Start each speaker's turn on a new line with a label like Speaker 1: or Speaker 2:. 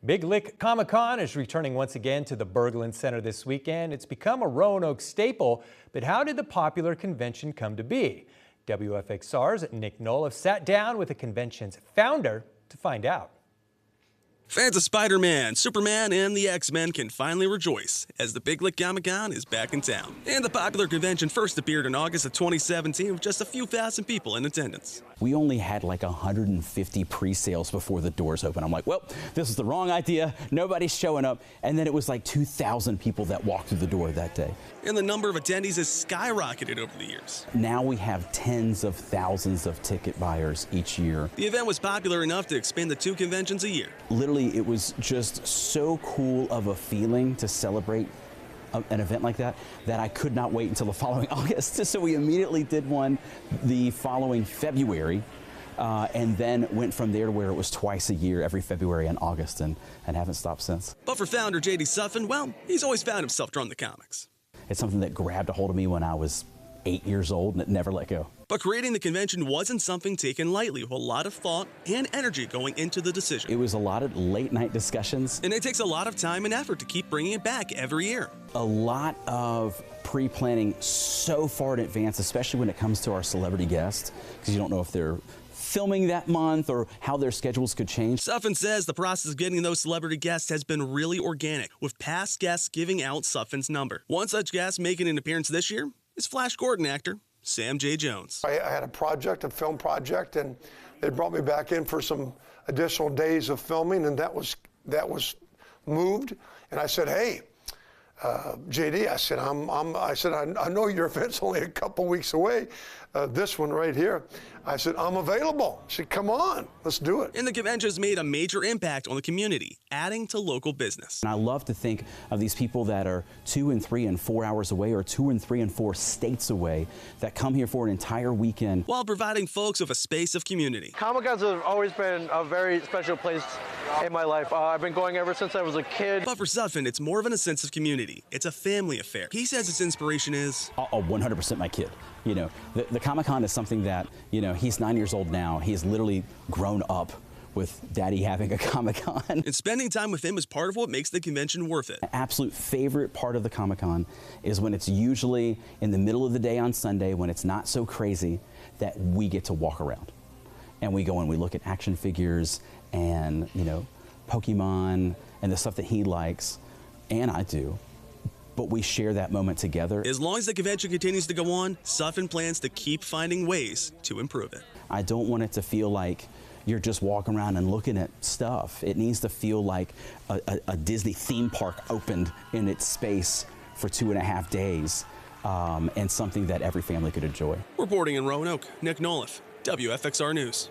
Speaker 1: Big Lick Comic-Con is returning once again to the Berglund Center this weekend. It's become a Roanoke staple, but how did the popular convention come to be? WFXR's Nick Noliff sat down with the convention's founder to find out.
Speaker 2: Fans of Spider-Man, Superman, and the X-Men can finally rejoice as the Big Lick Comic-Con is back in town. And the popular convention first appeared in August of 2017 with just a few thousand people in attendance.
Speaker 3: We only had like 150 pre-sales before the doors open. I'm like, well, this is the wrong idea. Nobody's showing up. And then it was like 2,000 people that walked through the door that day.
Speaker 2: And the number of attendees has skyrocketed over the years.
Speaker 3: Now we have tens of thousands of ticket buyers each year.
Speaker 2: The event was popular enough to expand to 2 conventions a year.
Speaker 3: Literally, it was just so cool of a feeling to celebrate an event like that I could not wait until the following August. So we immediately did one the following February, and then went from there to where it was twice a year, every February and August, and haven't stopped since.
Speaker 2: But for founder J.D. Suffin, well, he's always found himself drawn to comics.
Speaker 3: It's something that grabbed a hold of me when I was 8 years old, and it never let go.
Speaker 2: But creating the convention wasn't something taken lightly, with a lot of thought and energy going into the decision.
Speaker 3: It was a lot of late-night discussions.
Speaker 2: And it takes a lot of time and effort to keep bringing it back every year.
Speaker 3: A lot of pre-planning so far in advance, especially when it comes to our celebrity guests, because you don't know if they're filming that month or how their schedules could change.
Speaker 2: Suffin says the process of getting those celebrity guests has been really organic, with past guests giving out Suffin's number. One such guest making an appearance this year is Flash Gordon actor Sam J. Jones.
Speaker 4: I had a film project, and they brought me back in for some additional days of filming, and that was moved. And I said, hey, JD, I said, I know your event's only a couple weeks away. This one right here. I said, I'm available. She said, come on, let's do it.
Speaker 2: And the convention has made a major impact on the community, adding to local business.
Speaker 3: And I love to think of these people that are 2 and 3 and 4 hours away, or 2 and 3 and 4 states away, that come here for an entire weekend,
Speaker 2: while providing folks with a space of community.
Speaker 5: Comic-Cons have always been a very special place in my life. I've been going ever since I was a kid.
Speaker 2: But for Suffin, it's more of a sense of community. It's a family affair. He says its inspiration is
Speaker 3: 100% my kid. You know, the Comic-Con is something that, you know, he's 9 years old now. He's literally grown up with Daddy having a Comic-Con.
Speaker 2: And spending time with him is part of what makes the convention worth it.
Speaker 3: My absolute favorite part of the Comic-Con is when it's usually in the middle of the day on Sunday, when it's not so crazy, that we get to walk around. And we go and we look at action figures and, you know, Pokemon and the stuff that he likes, and I do. But we share that moment together.
Speaker 2: As long as the convention continues to go on, Suffin plans to keep finding ways to improve it.
Speaker 3: I don't want it to feel like you're just walking around and looking at stuff. It needs to feel like a Disney theme park opened in its space for 2.5 days, and something that every family could enjoy.
Speaker 2: Reporting in Roanoke, Nick Noliff, WFXR News.